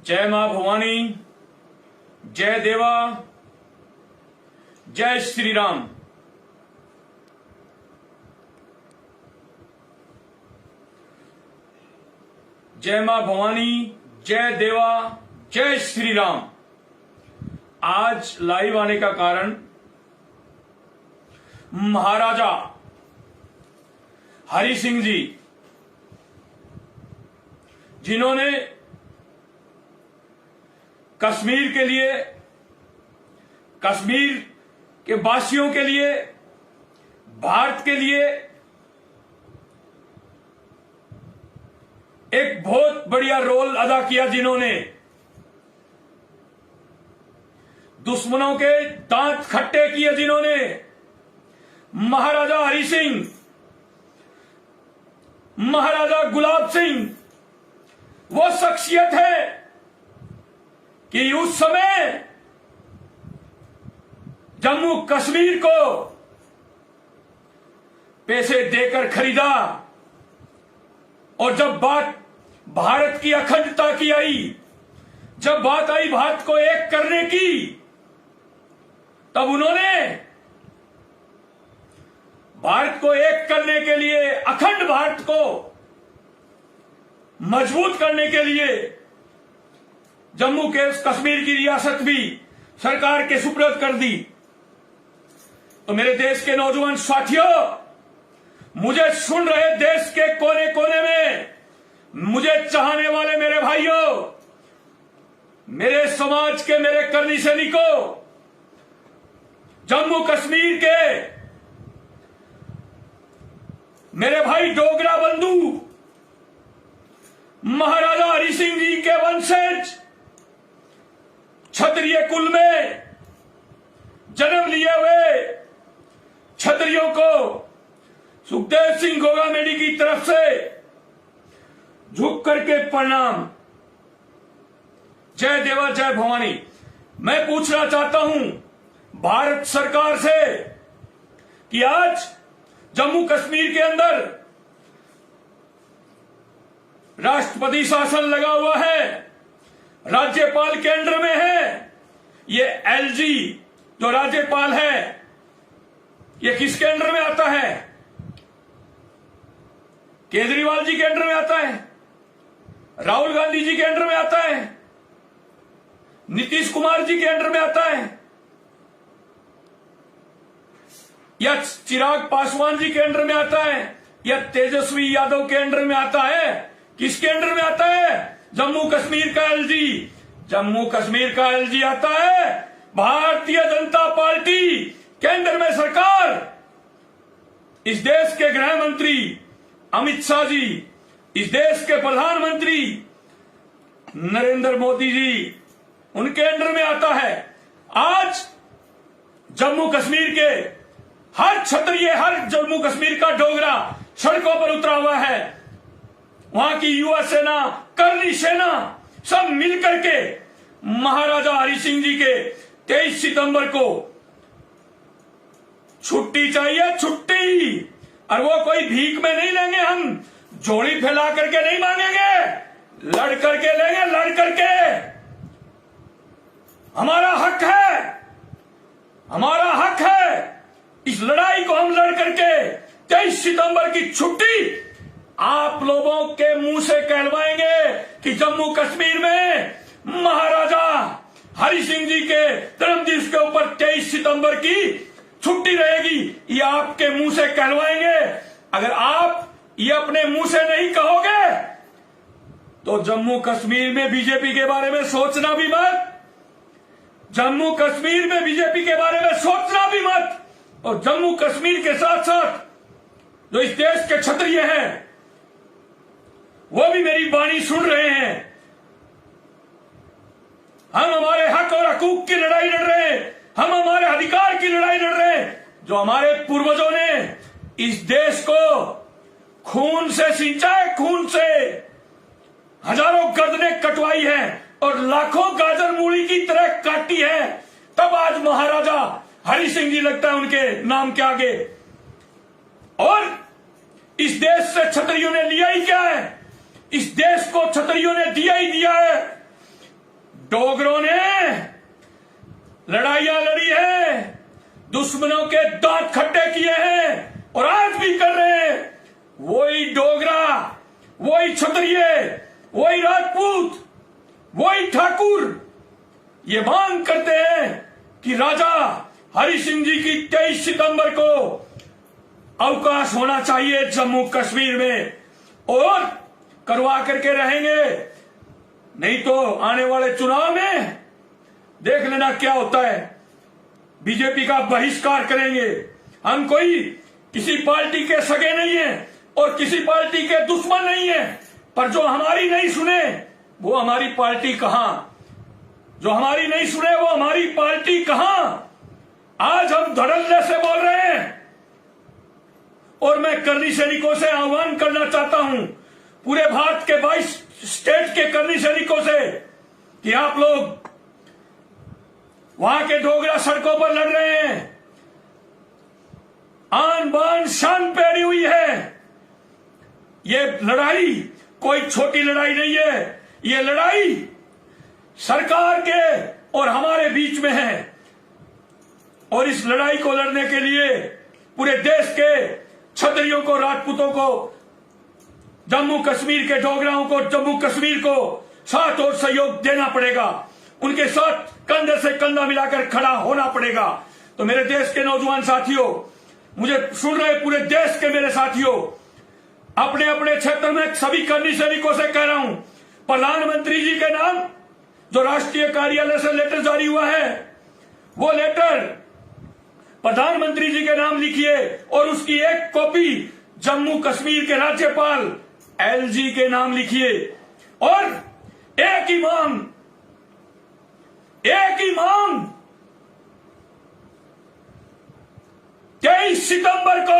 जय मां भवानी, जय देवा, जय श्री राम। जय मां भवानी, जय देवा, जय श्री राम। आज लाइव आने का कारण महाराजा हरि सिंह जी, जिन्होंने कश्मीर के लिए, कश्मीर के वासियों के लिए, भारत के लिए एक बहुत बढ़िया रोल अदा किया, जिन्होंने दुश्मनों के दांत खट्टे किए, जिन्होंने महाराजा हरि सिंह, महाराजा गुलाब सिंह वो शख्सियत है कि उस समय जम्मू कश्मीर को पैसे देकर खरीदा, और जब बात भारत की अखंडता की आई, जब बात आई भारत को एक करने की, तब उन्होंने भारत को एक करने के लिए, अखंड भारत को मजबूत करने के लिए जम्मू के कश्मीर की रियासत भी सरकार के सुपुर्द कर दी। तो मेरे देश के नौजवान साथियों, मुझे सुन रहे देश के कोने कोने में, मुझे चाहने वाले मेरे भाइयों, मेरे समाज के मेरे करनी सैनिकों, जम्मू कश्मीर के मेरे भाई डोगरा बंधु, महाराजा हरि सिंह जी के वंशज, क्षत्रिय कुल में जन्म लिए हुए क्षत्रियों को सुखदेव सिंह गोगामेडी की तरफ से झुक करके प्रणाम। जय देवा, जय भवानी। मैं पूछना चाहता हूं भारत सरकार से कि आज जम्मू कश्मीर के अंदर राष्ट्रपति शासन लगा हुआ है, राज्यपाल केंद्र में है। ये एलजी जो राज्यपाल है, ये किस केंद्र में आता है? केजरीवाल जी केंद्र में आता है, राहुल गांधी जी केंद्र में आता है, नीतीश कुमार जी केंद्र में आता है, या चिराग पासवान जी केंद्र में आता है, या तेजस्वी यादव केंद्र में आता है? किस केंद्र में आता है? जम्मू कश्मीर का एलजी, जम्मू कश्मीर का एलजी आता है भारतीय जनता पार्टी केंद्र में सरकार। इस देश के गृह मंत्री अमित शाह जी, इस देश के प्रधानमंत्री नरेंद्र मोदी जी, उनके अंडर में आता है। आज जम्मू कश्मीर के हर क्षत्रिय, हर जम्मू कश्मीर का डोगरा सड़कों पर उतरा हुआ है। वहां की युवा सेना, करनी सेना सब मिलकर के महाराजा हरि सिंह जी के 23 सितंबर को छुट्टी चाहिए, छुट्टी। और वो कोई भीख में नहीं लेंगे, हम झोली फैला करके नहीं मांगेंगे, लड़ करके लेंगे, लड़ करके। हमारा हक है, हमारा हक है। इस लड़ाई को हम लड़ करके 23 सितंबर की छुट्टी आप लोगों के मुंह से कहलवाएंगे कि जम्मू कश्मीर में महाराजा हरि सिंह जी के जन्मदिवस के ऊपर 23 सितंबर की छुट्टी रहेगी। ये आपके मुंह से कहलवाएंगे। अगर आप ये अपने मुंह से नहीं कहोगे तो जम्मू कश्मीर में बीजेपी के बारे में सोचना भी मत, जम्मू कश्मीर में बीजेपी के बारे में सोचना भी मत। और जम्मू कश्मीर के साथ साथ जो इस देश के क्षत्रिय हैं, वो भी मेरी वाणी सुन रहे हैं। हम हमारे हक और हकूक की लड़ाई लड़ रहे हैं, हम हमारे अधिकार की लड़ाई लड़ रहे हैं। जो हमारे पूर्वजों ने इस देश को खून से सींचा है, खून से हजारों गर्दनें कटवाई है और लाखों गाजर मूली की तरह काटी है, तब आज महाराजा हरि सिंह जी लगता है उनके नाम के आगे। और इस देश से क्षत्रियों ने लिया ही क्या है? इस देश को क्षत्रियों ने दिया ही दिया है। डोगरों ने लड़ाइयां लड़ी है, दुश्मनों के दांत खट्टे किए हैं और आज भी कर रहे हैं। वही डोगरा, वही क्षत्रिय, वही राजपूत, वही ठाकुर ये मांग करते हैं कि राजा हरि सिंह जी की 23 सितंबर को अवकाश होना चाहिए जम्मू कश्मीर में, और करवा करके रहेंगे। नहीं तो आने वाले चुनाव में देख लेना क्या होता है, बीजेपी का बहिष्कार करेंगे। हम कोई किसी पार्टी के सगे नहीं है और किसी पार्टी के दुश्मन नहीं है, पर जो हमारी नहीं सुने वो हमारी पार्टी कहां, जो हमारी नहीं सुने वो हमारी पार्टी कहां। आज हम धड़ल्ले से बोल रहे हैं और मैं करनी सैनिकों से आह्वान करना चाहता हूं, पूरे भारत के 22 स्टेट के करनी सैनिकों से, कि आप लोग वहां के डोगरा सड़कों पर लड़ रहे हैं, आन बान शान पैरी हुई है। ये लड़ाई कोई छोटी लड़ाई नहीं है, ये लड़ाई सरकार के और हमारे बीच में है। और इस लड़ाई को लड़ने के लिए पूरे देश के क्षत्रियों को, राजपूतों को, जम्मू कश्मीर के डोगराओं को, जम्मू कश्मीर को साथ और सहयोग देना पड़ेगा, उनके साथ कंधे से कंधा मिलाकर खड़ा होना पड़ेगा। तो मेरे देश के नौजवान साथियों, मुझे सुन रहे पूरे देश के मेरे साथियों, अपने अपने क्षेत्र में सभी करनी सैनिकों से कह रहा हूं, प्रधानमंत्री जी के नाम जो राष्ट्रीय कार्यालय से लेटर जारी हुआ है, वो लेटर प्रधानमंत्री जी के नाम लिखिए और उसकी एक कॉपी जम्मू कश्मीर के राज्यपाल एलजी के नाम लिखिए। और एक ही मांग 23 सितंबर को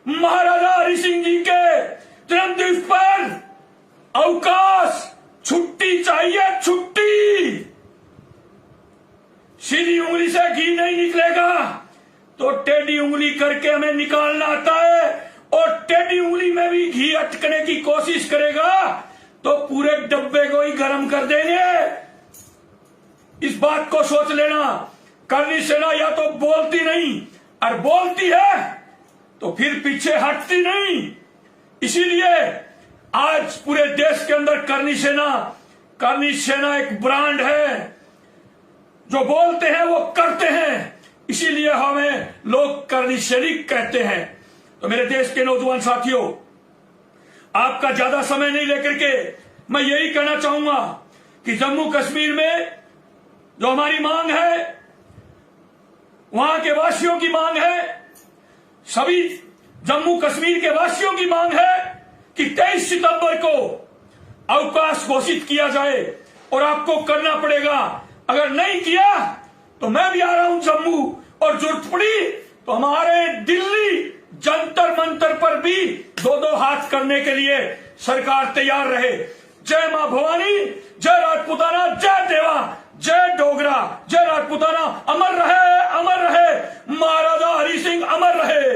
महाराजा हरि सिंह जी के जन्मदिवस पर अवकाश, छुट्टी चाहिए, छुट्टी। सीधी उंगली से घी नहीं निकलेगा तो टेढ़ी उंगली करके हमें निकालना आता है, और टेढ़ी उंगली में भी घी अटकने की कोशिश करेगा तो पूरे डब्बे को ही गर्म कर देंगे। इस बात को सोच लेना। करनी सेना या तो बोलती नहीं, और बोलती है तो फिर पीछे हटती नहीं। इसीलिए आज पूरे देश के अंदर करनी सेना एक ब्रांड है, जो बोलते हैं वो करते हैं, इसीलिए हमें लोग करनी सैनिक कहते हैं। तो मेरे देश के नौजवान साथियों, आपका ज्यादा समय नहीं लेकर के मैं यही कहना चाहूंगा कि जम्मू कश्मीर में जो हमारी मांग है, वहां के वासियों की मांग है, सभी जम्मू कश्मीर के वासियों की मांग है कि 23 सितंबर को अवकाश घोषित किया जाए, और आपको करना पड़ेगा। अगर नहीं किया तो मैं भी आ रहा हूं जम्मू, और जरूरत पड़ी तो हमारे दिल्ली जंतर मंतर पर भी 2-2 हाथ करने के लिए सरकार तैयार रहे। जय मां भवानी, जय राजपूताना, जय देवा, जय डोगरा, जय राजपूताना। अमर रहे, अमर रहे, महाराजा हरि सिंह अमर रहे।